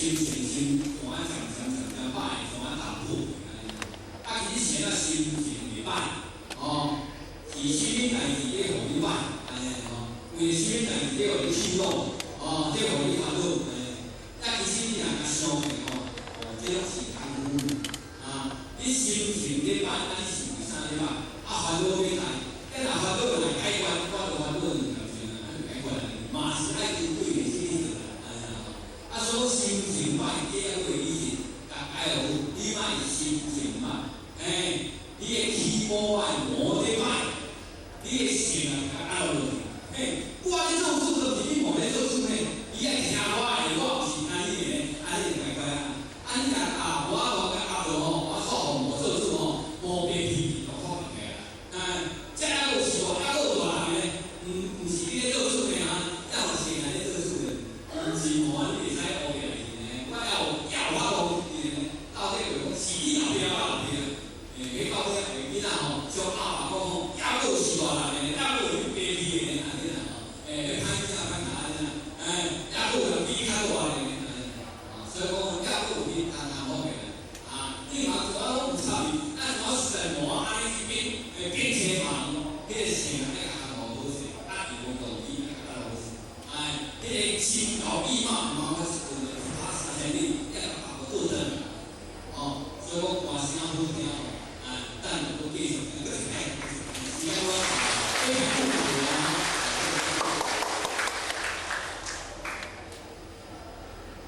心情心换常歹，换打破。啊，其实现在心情袂歹，哦，是啥物代志咧互你歹，安尼吼，为啥物代志咧互你气恼，哦，咧互你烦恼，啊，其实你若甲想下吼，哦，这拢是空啊，你心情咧歹，啊，你是为啥咧歹？啊，烦恼要来，咱若烦恼要来解决，我就烦恼两条线啊，解决啦，嘛是爱有对的心做啦，安尼吼。啊，所以心情歹，你要为你是，爱有你莫心情歹。你的气波爱磨得歹，你的性啊较凹落去。我咧做主都是你无咧做主咧，伊爱听我的，我毋是安尼个，安尼就怪怪啊。啊，你若我甲压落吼，我错无做主吼，无变脾气就可能个啦。这压落是无压落大人咧，毋是你咧做主个啊，要有性来咧做主个，毋是无你袂使学个来呢。我要我无到底话讲是你后壁我后壁。迄到尾囡仔吼，像阿爸讲吼，抑个是大人诶，抑个是爸弟诶，安尼啦吼，歹囝歹囝安尼啦，抑个有比较大诶，所以讲抑个有比好个啊，你嘛主要拢有差别，咱主要是在磨安尼变车嘛，迄个性啊，甲好势，啊，伊无道理，甲好势，迄个心高意嘛，嘛我是讲他是前里，甲好斗争，哦，所以讲大声好听。但我都继续，